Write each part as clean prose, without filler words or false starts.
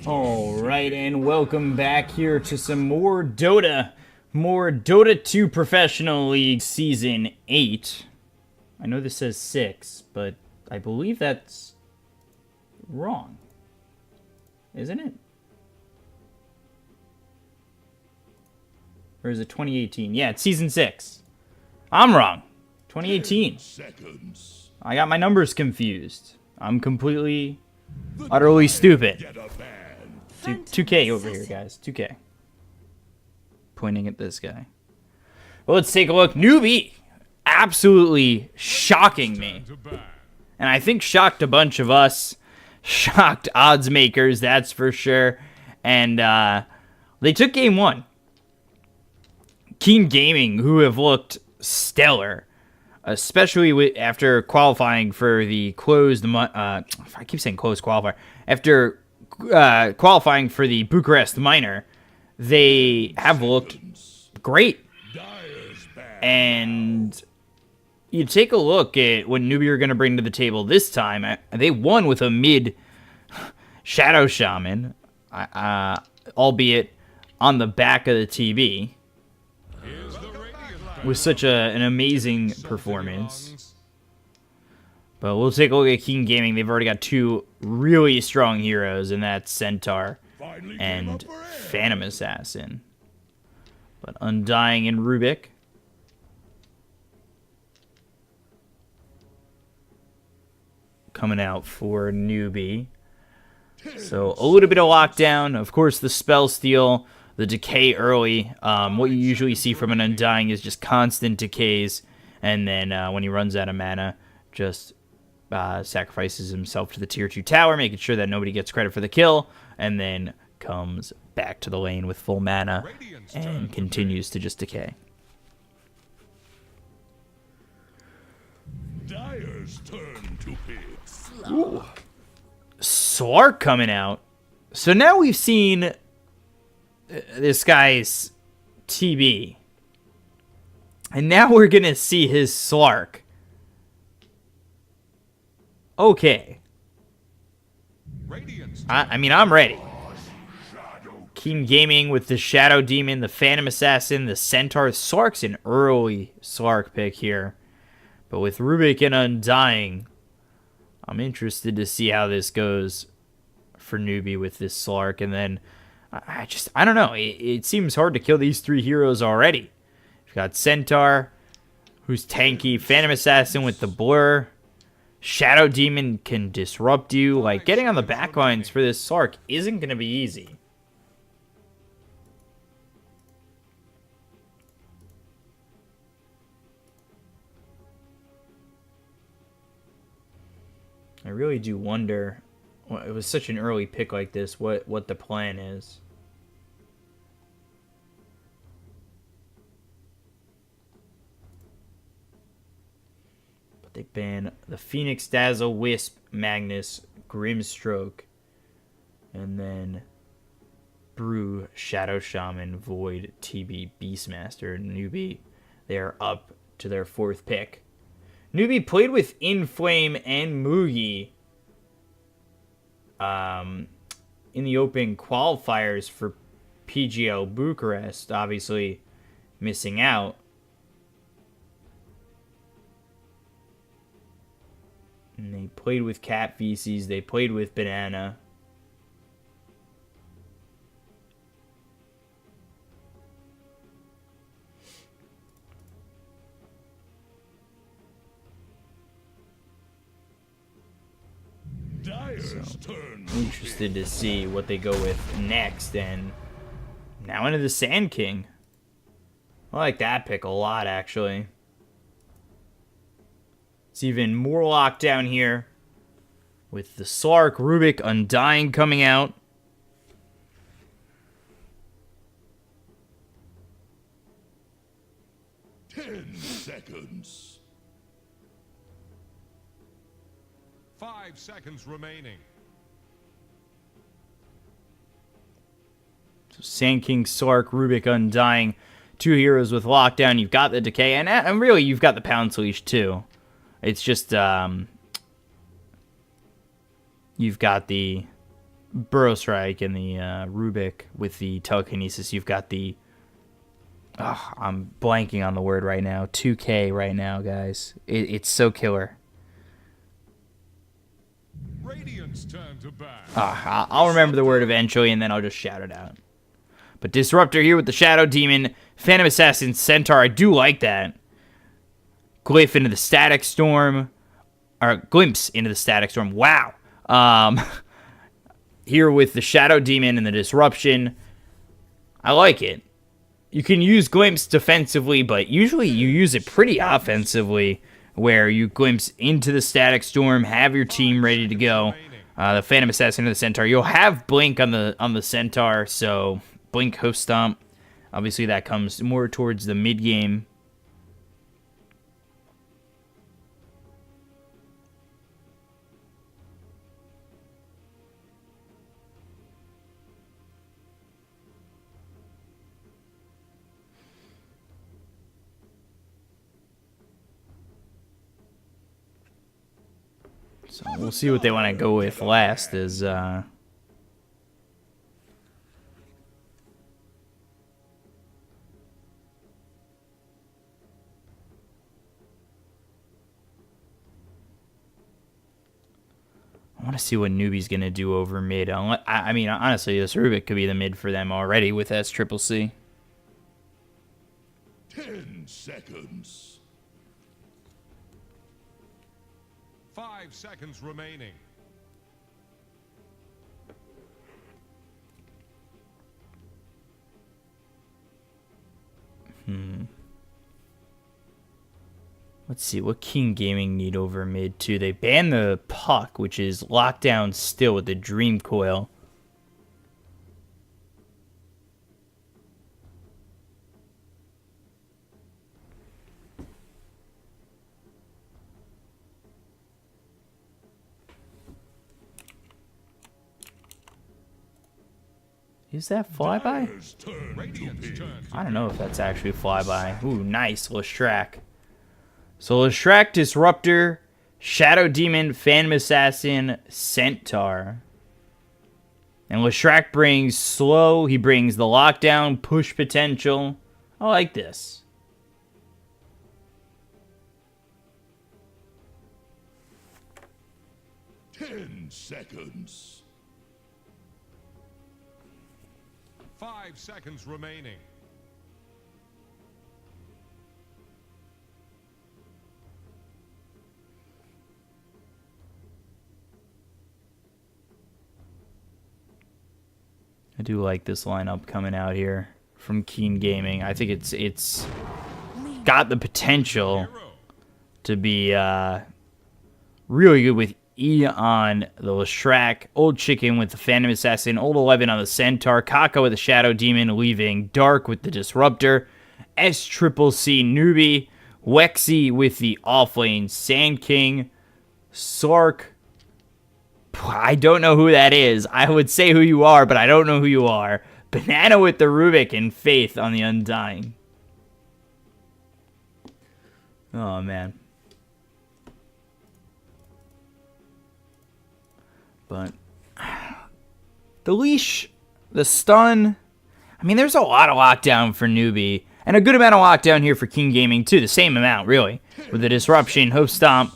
Alright, and welcome back here to some more Dota. More Dota 2 Professional League Season 8. I know this says 6, but I believe that's wrong. Isn't it? Or is it 2018? Yeah, it's Season 6. I'm wrong. 2018. I got my numbers confused. I'm completely, utterly stupid. 2K over here, guys. 2K. Pointing at this guy. Well, let's take a look. Newbee. Absolutely shocking me. And I think shocked a bunch of us. Shocked odds makers, that's for sure. And they took game one. Keen Gaming, who have looked stellar. Especially after qualifying for the closed... I keep saying closed qualifier. After... qualifying for the Bucharest Minor, they have looked great. And you take a look at what Newbee are going to bring to the table this time. They won with a mid Shadow Shaman, albeit on the back of the TV. With such an amazing performance. But we'll take a look at Keen Gaming. They've already got two really strong heroes, and that's Centaur and Phantom Assassin. But Undying and Rubik. Coming out for Newbee. So a little bit of lockdown. Of course, the spell steal, the decay early. What you usually see from an Undying is just constant decays. And then when he runs out of mana, just... sacrifices himself to the tier 2 tower, making sure that nobody gets credit for the kill, and then comes back to the lane with full mana and continues to just decay. Dyer's turn to pick. Ooh. Slark coming out. So now we've seen this guy's TB. And now we're going to see his Slark. Okay. I mean, I'm ready. Keen Gaming with the Shadow Demon, the Phantom Assassin, the Centaur. Slark's an early Slark pick here. But with Rubik and Undying, I'm interested to see how this goes for Newbee with this Slark. And then, I don't know. It seems hard to kill these three heroes already. You've got Centaur, who's tanky. Phantom Assassin with the Blur. Shadow Demon can disrupt you. Like, getting on the backlines for this Slark isn't going to be easy. I really do wonder, well, it was such an early pick like this, what the plan is. They ban the Phoenix, Dazzle, Wisp, Magnus, Grimstroke, and then Brew, Shadow Shaman, Void, TB, Beastmaster, and Newbee. They are up to their fourth pick. Newbee played with Inflame and Mugi in the open qualifiers for PGL Bucharest, obviously missing out. And they played with Cat Feces. They played with Banana. So, interested to see what they go with next. And now into the Sand King. I like that pick a lot, actually. It's even more lockdown here with the Slark, Rubik, Undying coming out. Ten seconds. 5 seconds remaining. So Sand King, Slark, Rubik, Undying. Two heroes with lockdown. You've got the decay, and really you've got the Pounce Leash too. It's just you've got the Burrow Strike and the Rubik with the telekinesis. You've got the... I'm blanking on the word right now. 2K right now, guys. It's so killer. Radiant's turn to bat. I'll remember the word eventually, and then I'll just shout it out. But Disruptor here with the Shadow Demon, Phantom Assassin, Centaur. I do like that. Glyph into the Static Storm. Or Glimpse into the Static Storm. Wow. Here with the Shadow Demon and the Disruption. I like it. You can use Glimpse defensively, but usually you use it pretty offensively, where you glimpse into the Static Storm, have your team ready to go. The Phantom Assassin or the Centaur. You'll have Blink on the Centaur, so Blink Hoof Stomp. Obviously that comes more towards the mid game. So we'll see what they want to go with last is I want to see what Newbee's going to do over mid. I mean, honestly, this Rubik could be the mid for them already with S-Triple-C. 10 seconds. 5 seconds remaining. Let's see, what King Gaming need over mid too? They banned the Puck, which is locked down still with the Dream Coil. Is that flyby? I don't know if that's actually flyby. Ooh, nice. Leshrac. So Leshrac, Disruptor, Shadow Demon, Phantom Assassin, Centaur. And Leshrac brings slow. He brings the lockdown, push potential. I like this. Ten seconds. 5 seconds remaining. I do like this lineup coming out here from Keen Gaming. I think it's got the potential to be really good with Eon, the Leshrac, Old Chicken with the Phantom Assassin, Old 11 on the Centaur, Kaka with the Shadow Demon, leaving Dark with the Disruptor, S-Triple-C Newbee, Wexy with the Offlane Sand King, Slark. I don't know who that is. I would say who you are, but I don't know who you are. Banana with the Rubik and Faith on the Undying. Oh, man. But the leash, the stun, I mean, there's a lot of lockdown for Newbee, and a good amount of lockdown here for King Gaming, too. The same amount, really, with the Disruption, Hoof Stomp,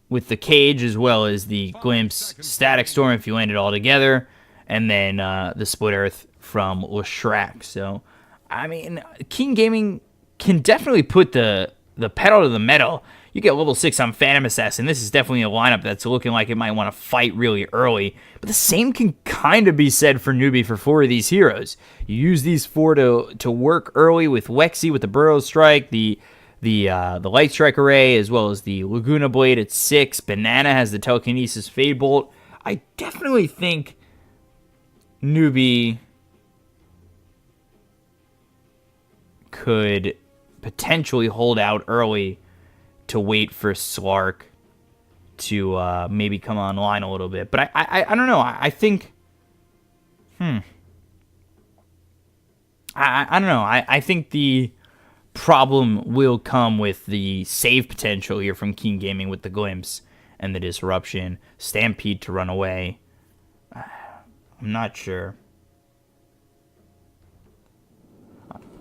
with the Cage, as well as the Glimpse, Static Storm, if you land it all together, and then the Split Earth from Leshrac. So, I mean, King Gaming can definitely put the pedal to the metal. You get level 6 on Phantom Assassin. This is definitely a lineup that's looking like it might want to fight really early. But the same can kind of be said for Newbee for 4 of these heroes. You use these 4 to work early with Wexy with the Burrow Strike, the Light Strike Array, as well as the Laguna Blade at 6. Banana has the Telekinesis Fade Bolt. I definitely think Newbee could potentially hold out early to wait for Slark to maybe come online a little bit. But I don't know. I think... I don't know. I think the problem will come with the save potential here from King Gaming with the Glimpse and the Disruption. Stampede to run away. I'm not sure.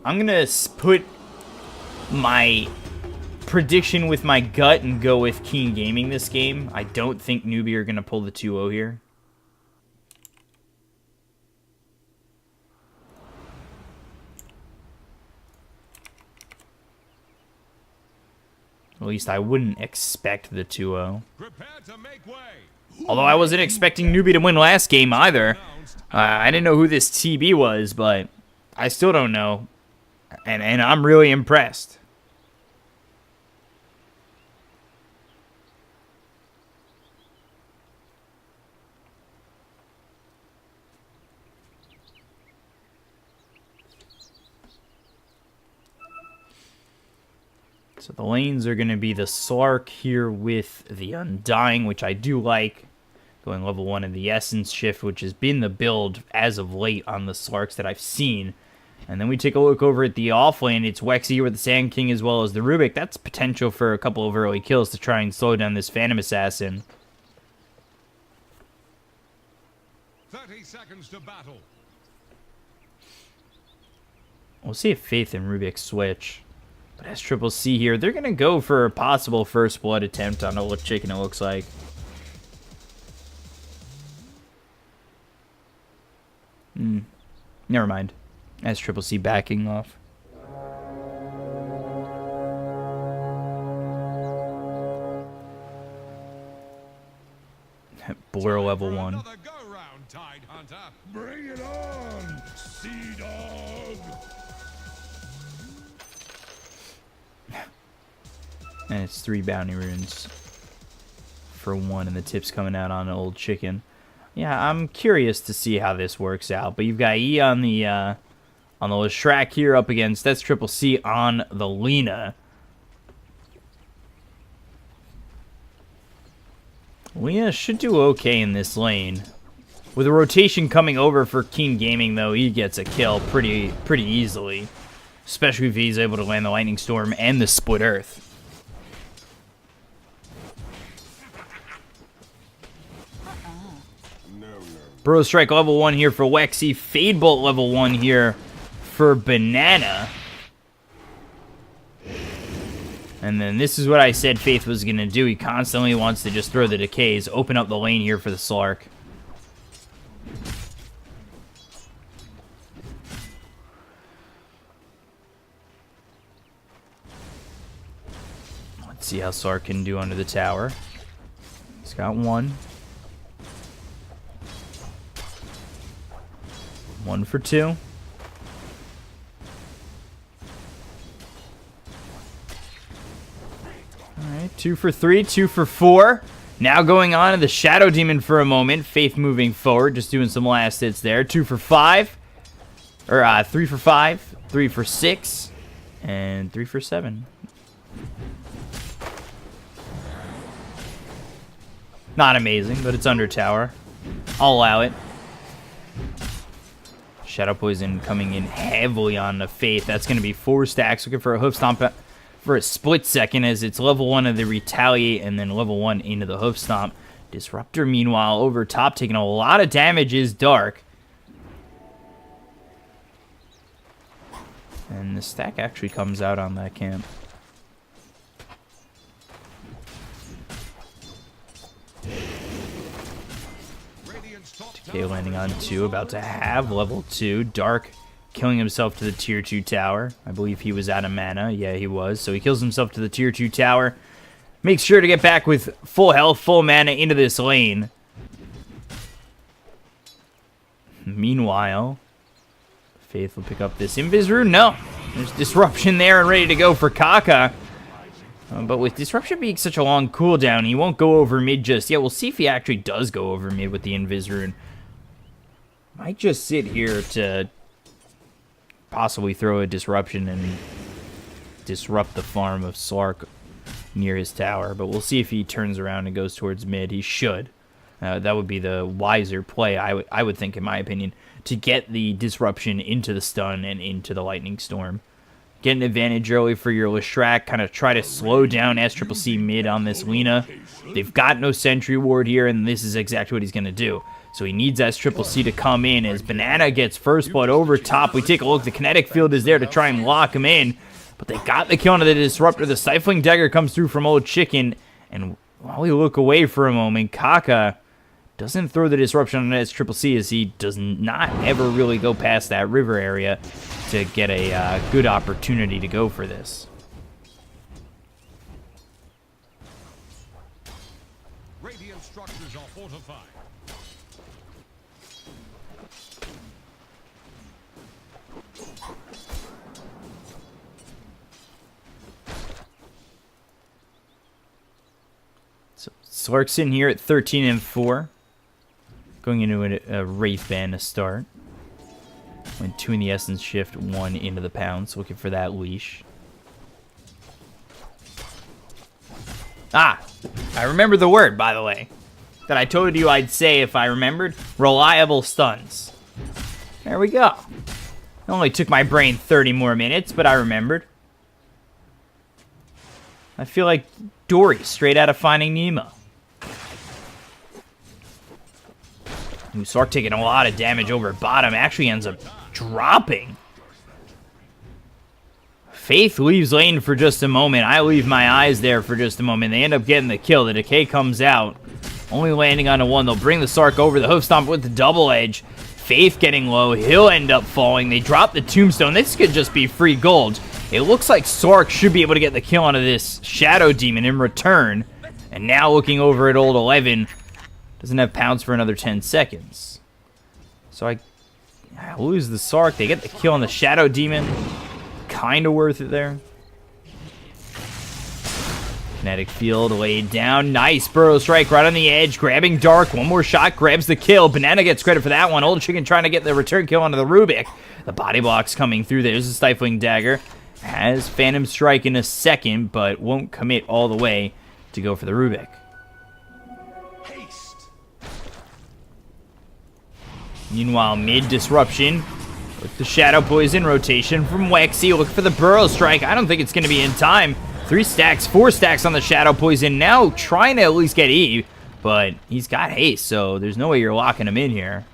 I'm gonna put my prediction with my gut and go with Keen Gaming this game. I don't think Newbee are gonna pull the 2-0 here. At least I wouldn't expect the 2-0. Although I wasn't expecting Newbee to win last game either. I didn't know who this TB was, but I still don't know. And I'm really impressed. So the lanes are going to be the Slark here with the Undying, which I do like. Going level 1 in the Essence Shift, which has been the build as of late on the Slarks that I've seen. And then we take a look over at the off lane. It's Wexy here with the Sand King as well as the Rubik. That's potential for a couple of early kills to try and slow down this Phantom Assassin. 30 seconds to battle. We'll see if Faith and Rubik switch. But as Triple C here, they're going to go for a possible first blood attempt on a chicken, it looks like. Never mind. As Triple C backing off. Blur level 1. Bring it on, Sea Dog. And it's 3 bounty runes for 1, and the tip's coming out on an old chicken. Yeah, I'm curious to see how this works out. But you've got E on the Leshrac here up against that's Triple C on the Lina. Lina should do okay in this lane. With a rotation coming over for Keen Gaming, though, he gets a kill pretty easily. Especially if he's able to land the Lightning Storm and the Split Earth. Burrow Strike level 1 here for Wexy. Fade Bolt level 1 here for Banana. And then this is what I said Faith was going to do. He constantly wants to just throw the decays. Open up the lane here for the Slark. Let's see how Slark can do under the tower. He's got 1. 1 for 2. Alright, 2 for 3, 2 for 4. Now going on to the Shadow Demon for a moment. Faith moving forward, just doing some last hits there. 2 for 5. Or 3 for 5, 3 for 6, and 3 for 7. Not amazing, but it's under tower. I'll allow it. Shadow Poison coming in heavily on the Faith. That's going to be 4 stacks. Looking for a Hoof Stomp for a split second as it's level 1 of the Retaliate and then level 1 into the Hoof Stomp. Disruptor, meanwhile, over top, taking a lot of damage is Dark. And the stack actually comes out on that camp. Decay landing on 2, about to have level 2. Dark killing himself to the tier 2 tower. I believe he was out of mana. Yeah, he was. So he kills himself to the tier 2 tower. Makes sure to get back with full health, full mana into this lane. Meanwhile, Faith will pick up this Invis Rune. No, there's Disruption there and ready to go for Kaka. But with Disruption being such a long cooldown, he won't go over mid just yet. We'll see if he actually does go over mid with the Invis Rune. Might just sit here to possibly throw a Disruption and disrupt the farm of Slark near his tower. But we'll see if he turns around and goes towards mid. He should. That would be the wiser play, I would think, in my opinion, to get the Disruption into the stun and into the Lightning Storm. Get an advantage early for your Leshrac. Kind of try to slow down SCCC mid on this Lina. They've got no Sentry Ward here, and this is exactly what he's going to do. So he needs S Triple C to come in as Banana gets first blood over top. We take a look. The kinetic field is there to try and lock him in. But they got the kill onto the Disruptor. The Stifling Dagger comes through from Old Chicken. And while we look away for a moment, Kaka doesn't throw the Disruption on S Triple C as he does not ever really go past that river area to get a good opportunity to go for this. Radiant structures are fortified. So Slark's in here at 13-4. Going into a Wraith Band to start. Went 2 in the Essence Shift, 1 into the Pounce. Looking for that leash. Ah! I remember the word, by the way, that I told you I'd say if I remembered. Reliable stuns. There we go. It only took my brain 30 more minutes, but I remembered. I feel like Dory, straight out of Finding Nemo. Sark taking a lot of damage over at bottom. Actually ends up dropping. Faith leaves lane for just a moment. I leave my eyes there for just a moment. They end up getting the kill. The Decay comes out. Only landing on a 1. They'll bring the Sark over. The Hoof Stomp with the double edge. Faith getting low. He'll end up falling. They drop the Tombstone. This could just be free gold. It looks like Sark should be able to get the kill onto this Shadow Demon in return. And now looking over at Old 11. Doesn't have Pounce for another 10 seconds. So I lose the Sark. They get the kill on the Shadow Demon. Kind of worth it there. Kinetic field laid down. Nice Burrow Strike right on the edge. Grabbing Dark. One more shot. Grabs the kill. Banana gets credit for that one. Old Chicken trying to get the return kill onto the Rubik. The body block's coming through. There's a Stifling Dagger. Has Phantom Strike in a second, but won't commit all the way to go for the Rubik. Meanwhile, mid-disruption with the Shadow Poison rotation from Wexy. Look for the Burrow Strike. I don't think it's going to be in time. 3 stacks, 4 stacks on the Shadow Poison. Now trying to at least get E, but he's got haste, so there's no way you're locking him in here.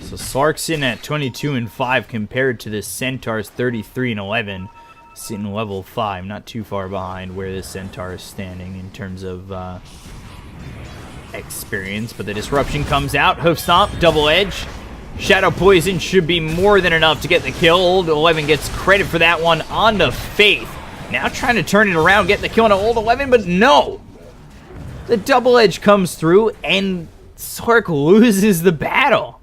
So Sark's in at 22-5 compared to the Centaur's 33-11. Sitting level 5, not too far behind where the Centaur is standing in terms of experience. But the Disruption comes out. Hoof Stomp, double edge. Shadow Poison should be more than enough to get the kill. Old 11 gets credit for that one onto Faith. Now trying to turn it around, get the kill on Old 11, but no! The double edge comes through, and Sark loses the battle.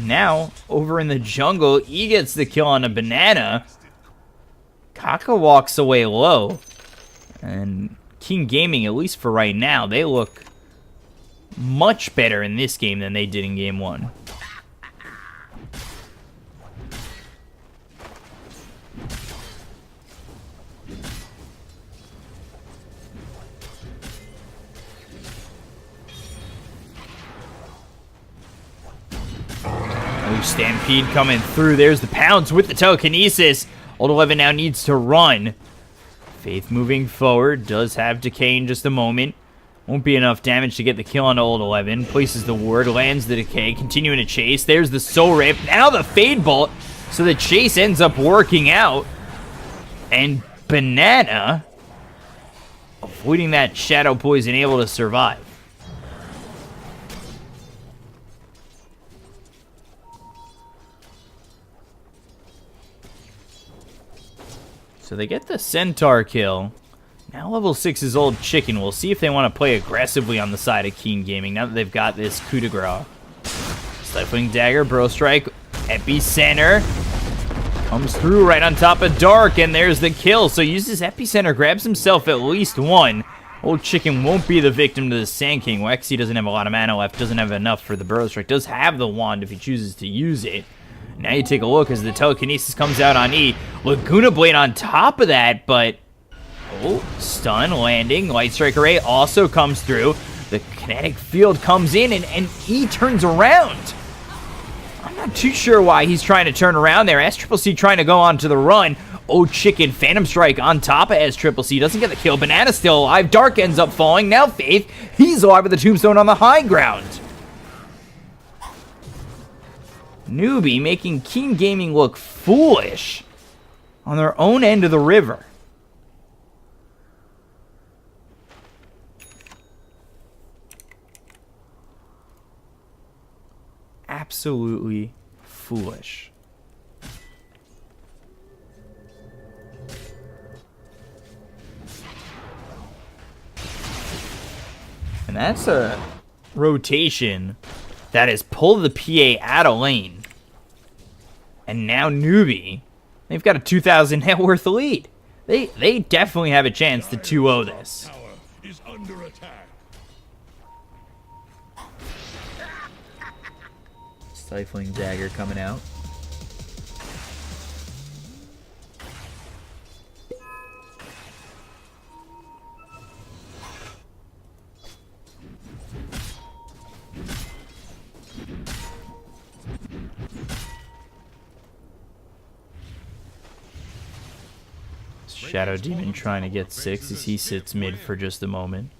Now, over in the jungle, E gets the kill on a Banana. Kaka walks away low. And King Gaming, at least for right now, they look much better in this game than they did in Game 1. Stampede coming through. There's the Pounce with the Telekinesis. Old 11 now needs to run. Faith moving forward. Does have Decay in just a moment. Won't be enough damage to get the kill on Old 11. Places the ward. Lands the Decay. Continuing to chase. There's the Soul Rip. Now the Fade Bolt. So the chase ends up working out. And Banana, avoiding that Shadow Poison, able to survive. So they get the Centaur kill. Now level 6 is Old Chicken. We'll see if they want to play aggressively on the side of Keen Gaming now that they've got this coup de grace. Stifling Dagger, Burrow Strike, Epicenter. Comes through right on top of Dark, and there's the kill. So uses Epicenter, grabs himself at least one. Old Chicken won't be the victim to the Sand King. Wexy doesn't have a lot of mana left, doesn't have enough for the Burrow Strike. Does have the wand if he chooses to use it. Now you take a look as the telekinesis comes out on E. Laguna Blade on top of that, but... Oh, stun, landing. Light Strike Array also comes through. The kinetic field comes in, and E turns around. I'm not too sure why he's trying to turn around there. SCCC trying to go on to the run. Oh, Chicken, Phantom Strike on top of SCCC. Doesn't get the kill. Banana still alive. Dark ends up falling. Now Faith, he's alive with the tombstone on the high ground. Newbee making Keen Gaming look foolish on their own end of the river. Absolutely foolish. And that's a rotation that has pulled the PA out of lane. And now Newbee, they've got a 2,000 net worth lead. They definitely have a chance to 2-0 this. Tower is under attack. Stifling Dagger coming out. Shadow Demon trying to get 6 as he sits mid for just a moment.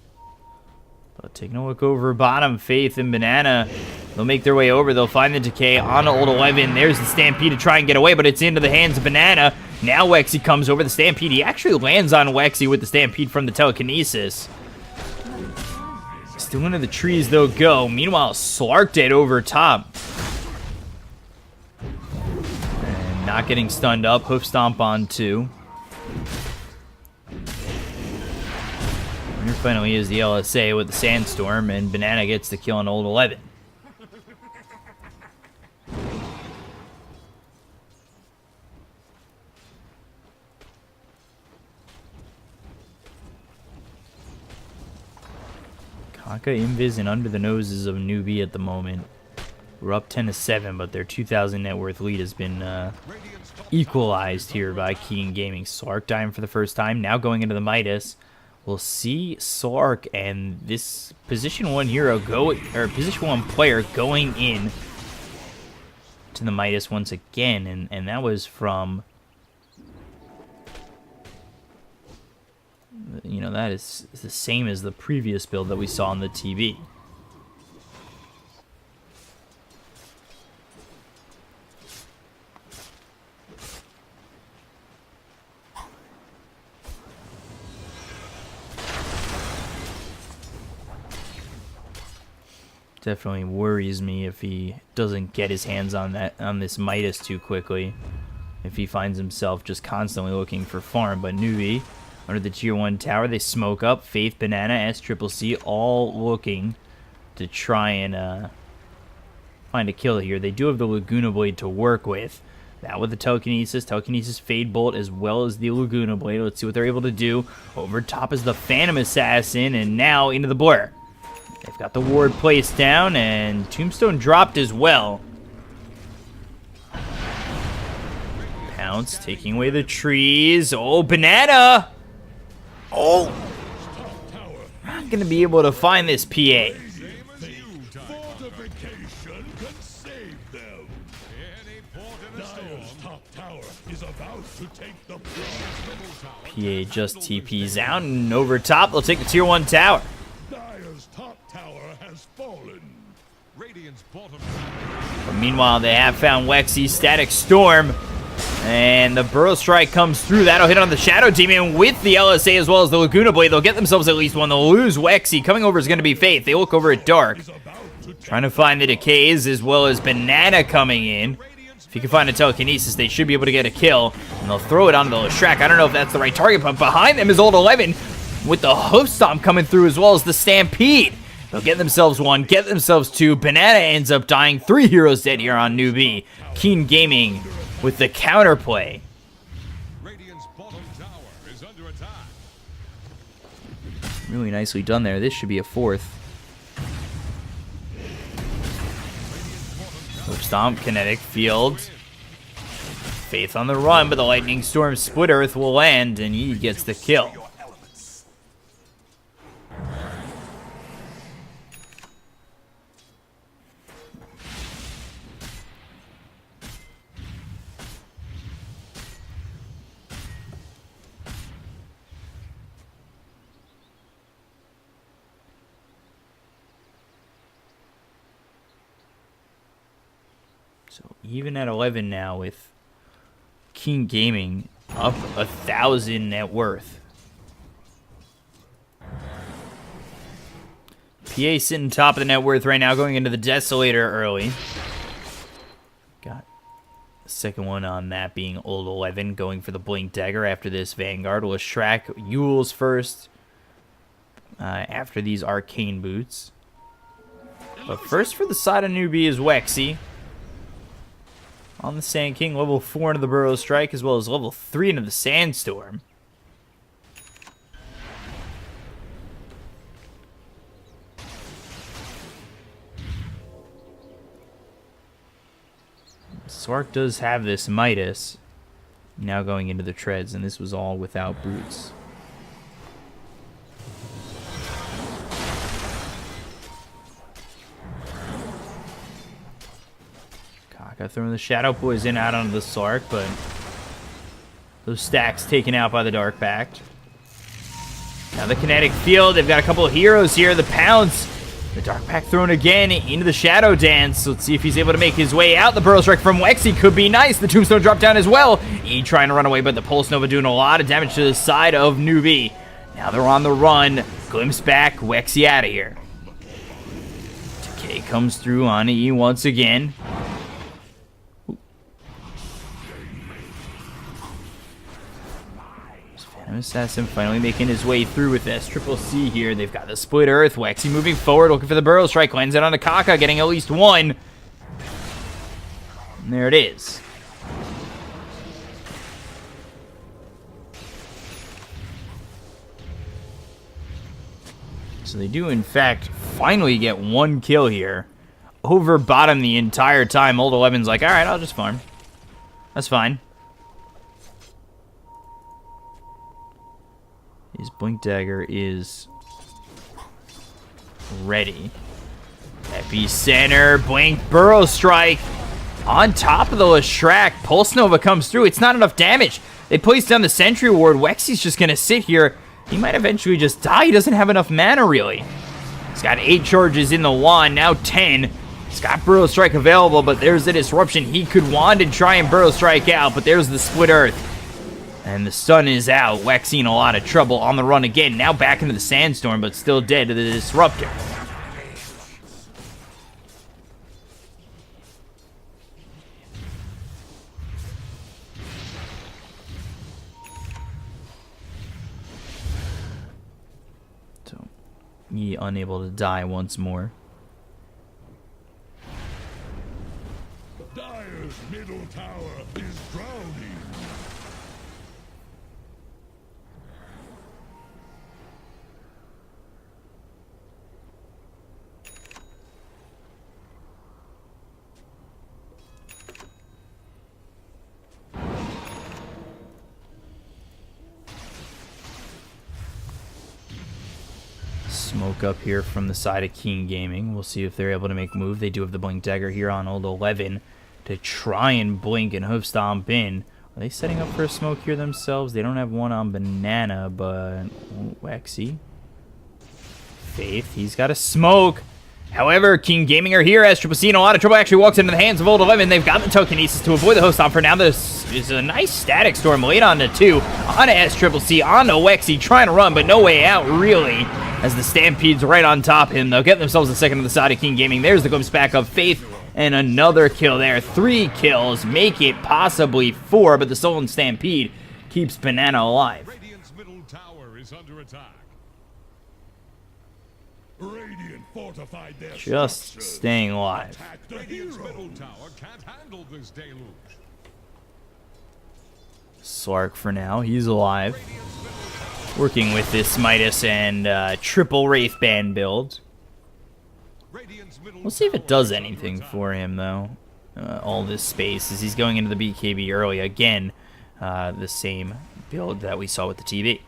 But taking a look over bottom, Faith and Banana, they'll make their way over. They'll find the Decay on Old 11. There's the Stampede to try and get away, but it's into the hands of Banana. Now Wexy comes over the Stampede. He actually lands on Wexy with the Stampede from the Telekinesis. Still into the trees, though, go. Meanwhile, Slark dead over top. And not getting stunned up. Hoof Stomp on 2. Here finally is the LSA with the Sandstorm, and Banana gets the kill on Old 11. Kaka, Invis, and under the noses of Newbee at the moment. We're up 10-7, but their 2,000 net worth lead has been equalized here by Keen Gaming. Slark dying for the first time, now going into the Midas. We'll see Slark and this position 1 hero position 1 player going in to the Midas once again, and that was from, you know, that is the same as the previous build that we saw on the TV. Definitely worries me if he doesn't get his hands on this Midas too quickly. If he finds himself just constantly looking for farm. But Newbee under the tier 1 tower, they smoke up. Faith, Banana, SCCC all looking to try and find a kill here. They do have the Laguna Blade to work with. Now with the Telekinesis, Fade Bolt, as well as the Laguna Blade. Let's see what they're able to do. Over top is the Phantom Assassin, and now into the Blur. They've got the ward placed down, and Tombstone dropped as well. Pounce taking away the trees. Oh, Banana! Oh! Not going to be able to find this PA. Fortification can save them. Dire's top tower is about to take the PA just TPs out, and over top, they'll take the tier 1 tower. Dire's top tower has fallen. Radiant's bottom But meanwhile, they have found Wexy, Static Storm, and the Burrow Strike comes through. That'll hit on the Shadow Demon with the LSA as well as the Laguna Blade. They'll get themselves at least one. They'll lose Wexy. Coming over is going to be Faith. They look over at Dark, trying to find the Decays as well as Banana coming in. If you can find a Telekinesis, they should be able to get a kill, and they'll throw it onto the Leshrac. I don't know if that's the right target, but behind them is Old 11 with the Hoof Stomp coming through as well as the Stampede. They'll get themselves one, get themselves two. Banana ends up dying. 3 heroes dead here on Newbee. Keen Gaming with the counterplay. Radiant's bottom tower is under attack. Really nicely done there. This should be a 4th. Hoof Stomp, Kinetic Field. Faith on the run, but the Lightning Storm Split Earth will land, and he gets the kill. So even at 11 now with King Gaming up 1,000 net worth. PA sitting top of the net worth right now, going into the Desolator early. Got the second one on that being Old 11, going for the Blink Dagger after this Vanguard. We'll track Yule's first after these Arcane Boots. But first for the side of Newbee is Wexy. On the Sand King, level 4 into the Burrow Strike, as well as level 3 into the Sandstorm. Slark does have this Midas, now going into the Treads, and this was all without boots. Got throwing the Shadow Poison out onto the Slark, but those stacks taken out by the Dark Pact. Now the Kinetic Field, they've got a couple of heroes here. The Pounce, the Dark Pact thrown again into the Shadow Dance. Let's see if he's able to make his way out. The Burrow Strike from Wexy could be nice. The Tombstone drop down as well. He trying to run away, but the Pulse Nova doing a lot of damage to the side of Newbee. Now they're on the run. Glimpse back, Wexy out of here. Decay comes through on E once again. Assassin finally making his way through with this. Triple C here. They've got the Split Earth. Wexy moving forward, looking for the Burrow Strike. Lands it on the Kaka, getting at least one. And there it is. So they do, in fact, finally get one kill here. Over bottom the entire time. Old 11's like, alright, I'll just farm. That's fine. His Blink Dagger is ready. Epicenter, Blink, Burrow Strike. On top of the Leshrac, Pulse Nova comes through. It's not enough damage. They place down the Sentry Ward. Wexy's just going to sit here. He might eventually just die. He doesn't have enough mana, really. He's got 8 charges in the wand, now 10. He's got Burrow Strike available, but there's the Disruption. He could wand and try and Burrow Strike out, but there's the Split Earth. And the stun is out. Wexy in a lot of trouble on the run again. Now back into the Sandstorm, but still dead to the Disruptor. So, he unable to die once more. Dire's middle tower is drowning. Smoke up here from the side of King Gaming. We'll see if they're able to make a move. They do have the Blink Dagger here on Old 11 to try and blink and hoof stomp in. Are they setting up for a smoke here themselves? They don't have one on Banana, but Wexy. Faith, he's got a smoke. However, King Gaming are here as Triple C in a lot of trouble. Actually walks into the hands of Old 11. They've got the Telekinesis to avoid the host stomp for now. This is a nice Static Storm late on to 2. On to S Triple C, on to Wexy, trying to run, but no way out, really. As the Stampede's right on top of him. They'll get themselves a second to the side of King Gaming. There's the glimpse back of Faith. And another kill there. 3 kills. Make it possibly 4. But the Sullen Stampede keeps Banana alive. Radiant's middle tower is under attack. Radiant fortified their Just structures. staying alive. Attack the Radiant's hero. middle tower can't handle this deluge. Slark for now. He's alive. Working with this Midas and triple Wraith Band build. Radiant's middle We'll see if it tower does is under anything attack. for him, though. all this space as he's going into the BKB early. Again, the same build that we saw with the TB.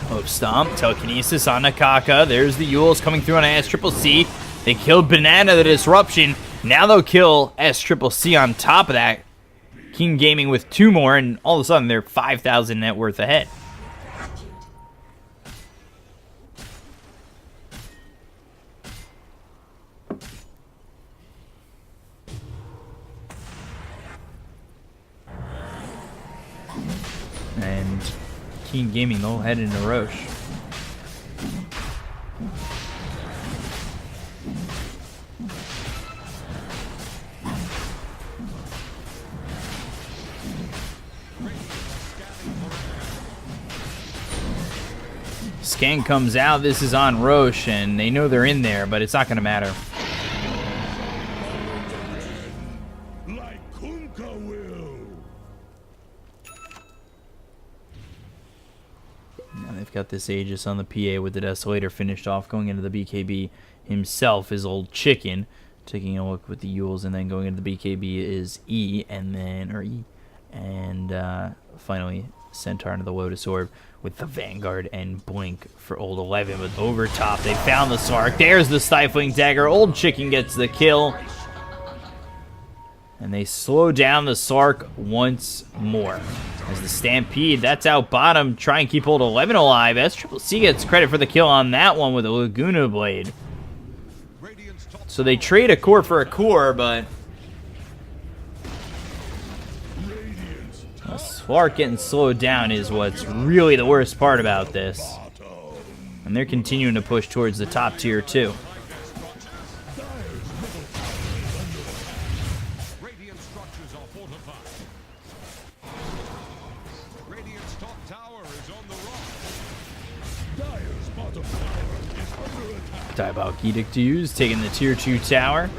Hope Stomp, Telekinesis on Nakaka. There's the Yules coming through on SCCC. They killed Banana the Disruption. Now they'll kill SCCC on top of that. King Gaming with 2 more, and all of a sudden they're 5,000 net worth ahead. And King Gaming, they'll head into Roche. Scan comes out, this is on Roche, and they know they're in there, but it's not going to matter. Like Kunka will. Now they've got this Aegis on the PA with the Desolator finished off, going into the BKB himself is Old Chicken. Taking a look with the Yules, and then going into the BKB is E, and then, finally Centaur into the Lotus Orb with the Vanguard and Blink for Old 11. But over top, they found the Sark. There's the Stifling Dagger. Old Chicken gets the kill. And they slow down the Sark once more. As the Stampede, that's out bottom. Try and keep Old 11 alive. SCCC gets credit for the kill on that one with a Laguna Blade. So they trade a core for a core, but Slark getting slowed down is what's really the worst part about this. And they're continuing to push towards the top tier too. Radiant structures are fortified. Radiant's top tower is on the run. Dire's bottom tower is under attack. Diabolic Edict to use, taking the tier 2 tower.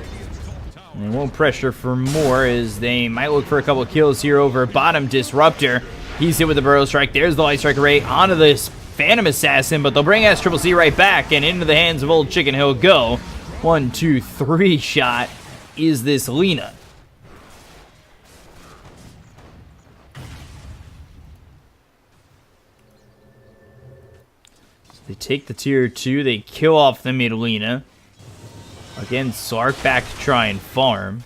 And they won't pressure for more as they might look for a couple of kills here over bottom. Disruptor, he's hit with the Burrow Strike. There's the Light Strike Array onto this Phantom Assassin, but they'll bring SCCC right back, and into the hands of Old Chicken he'll go. 1, 2, 3 shot is this Lina. So they take the tier 2, they kill off the mid Lina. Again, Sark back to try and farm.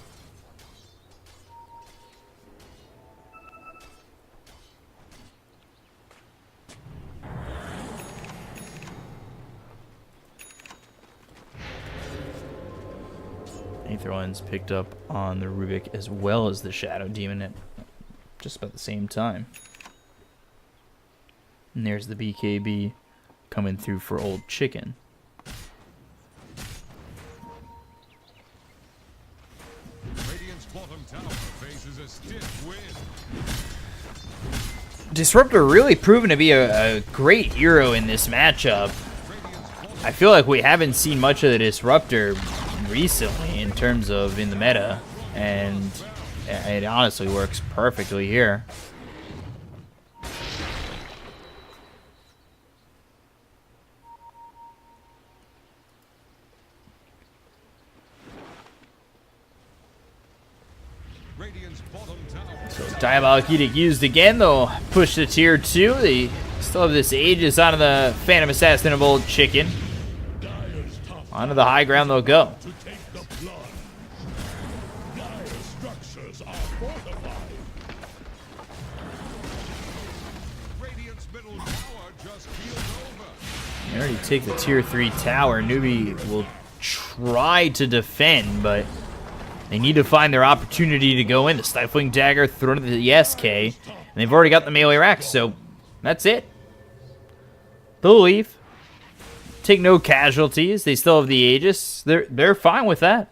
Aether Lens picked up on the Rubik as well as the Shadow Demon at just about the same time. And there's the BKB coming through for Old Chicken. Bottom tower faces a stiff wind. Disruptor really proven to be a great hero in this matchup. I feel like we haven't seen much of the Disruptor recently in terms of in the meta, and it honestly works perfectly here. So Diabolic Edict used again. They'll push to tier 2. They still have this Aegis onto the Phantom Assassin of Old Chicken. Onto the high ground they'll go. They already take the tier 3 tower. Newbee will try to defend, but they need to find their opportunity to go in. The Stifling Dagger thrown into the SK, and they've already got the melee rack, so that's it. They'll leave. Take no casualties. They still have the Aegis. They're fine with that.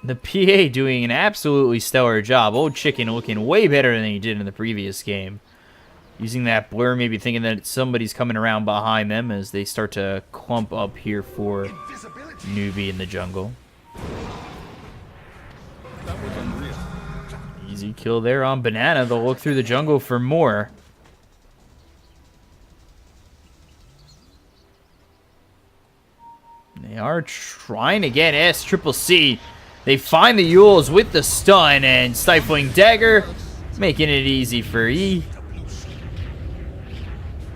The PA doing an absolutely stellar job. Old Chicken looking way better than he did in the previous game. Using that blur, maybe thinking that somebody's coming around behind them as they start to clump up here for Newbee in the jungle. That was unreal. Easy kill there on Banana. They'll look through the jungle for more. are trying to get SCCC. They find the Yules with the stun, and Stifling Dagger, making it easy for E.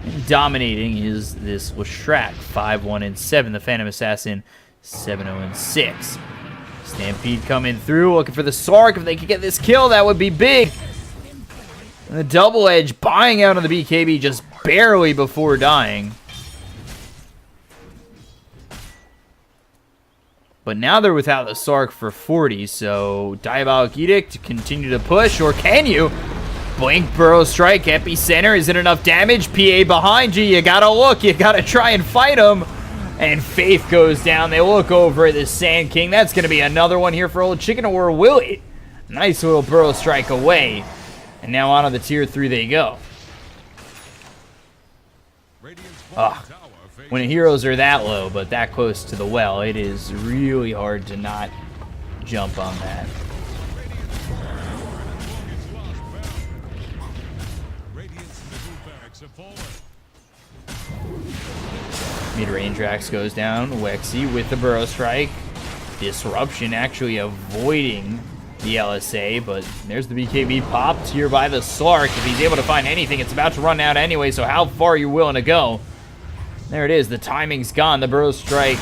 And dominating is this Leshrac, 5-1-7. The Phantom Assassin, 7-0-6. Stampede coming through, looking for the Sark. If they could get this kill, that would be big. And the Double Edge buying out on the BKB just barely before dying. But now they're without the Sark for 40, so Diabolic Edict to continue to push, or can you? Blink, Burrow Strike, Epicenter, is it enough damage? PA behind you, you gotta look, you gotta try and fight him. And Faith goes down, they look over at the Sand King, that's gonna be another one here for Old Chicken, or will it? Nice little Burrow Strike away. And now on to the tier 3 they go. When heroes are that low, but that close to the well, it is really hard to not jump on that. Mid-range Drax goes down. Wexy with the Burrow Strike. Disruption actually avoiding the LSA, but there's the BKB popped here by the Sark. If he's able to find anything, it's about to run out anyway, so how far are you willing to go? There it is. The timing's gone. The Burrow Strike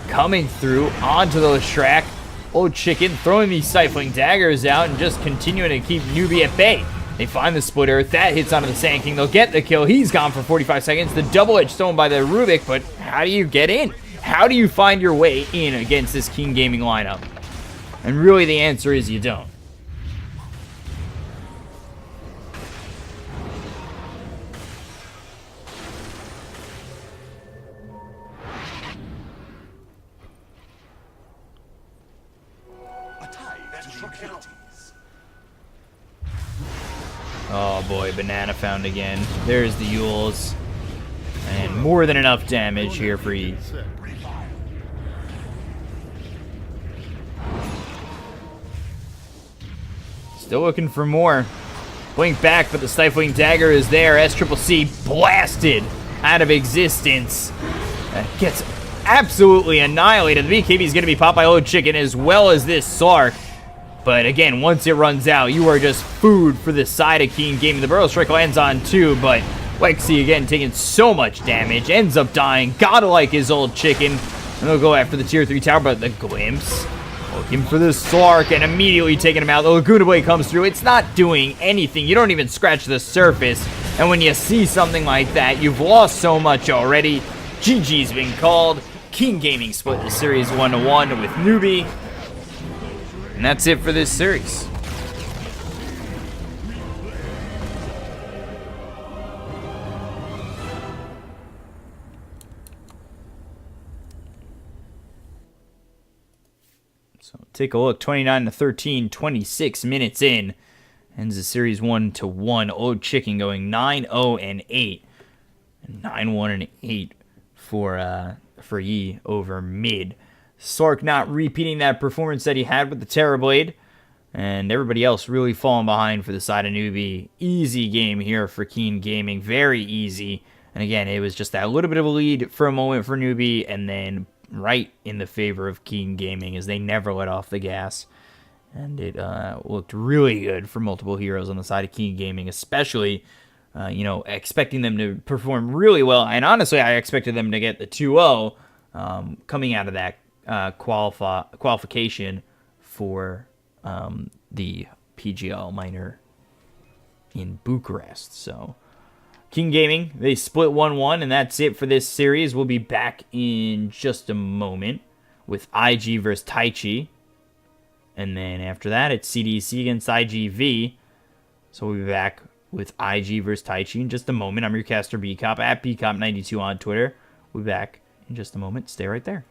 coming through onto the Leshrac. Old Chicken throwing these Stifling Daggers out and just continuing to keep Newbee at bay. They find the Split Earth. That hits onto the Sand King. They'll get the kill. He's gone for 45 seconds. The Double Edge stolen by the Rubik, but how do you get in? How do you find your way in against this King Gaming lineup? And really the answer is you don't. Oh boy, Banana found again. There's the Yules. And more than enough damage here for E. Still looking for more. Blink back, but the Stifling Dagger is there. SCCC blasted out of existence. Gets absolutely annihilated. The BKB is going to be popped by Old Chicken as well as this Sark. But again, once it runs out, you are just food for the side of King Gaming. The Burrow Strike lands on 2, but Wexy again taking so much damage. Ends up dying. Godlike is Old Chicken. And they'll go after the tier 3 tower, but the Glimpse looking for the Sark and immediately taking him out. The Laguna Blade comes through. It's not doing anything. You don't even scratch the surface. And when you see something like that, you've lost so much already. GG's been called. King Gaming split the series 1-1 with Newbee. And that's it for this series. So take a look. 29-13, 26 minutes in. Ends the series 1-1. Old Chicken going 9-0-8. And 9-1-8 for Yi over mid. Sark not repeating that performance that he had with the Terrorblade. And everybody else really falling behind for the side of Newbee. Easy game here for Keen Gaming. Very easy. And again, it was just that little bit of a lead for a moment for Newbee. And then right in the favor of Keen Gaming as they never let off the gas. And it looked really good for multiple heroes on the side of Keen Gaming. Especially, expecting them to perform really well. And honestly, I expected them to get the 2-0 coming out of that qualification for the PGL minor in Bucharest. So King Gaming, they split 1-1, and that's it for this series. We'll be back in just a moment with IG versus Taichi. And then after that, it's CDC against IGV. So we'll be back with IG versus Taichi in just a moment. I'm your caster, BCop, at BCop92 on Twitter. We'll be back in just a moment. Stay right there.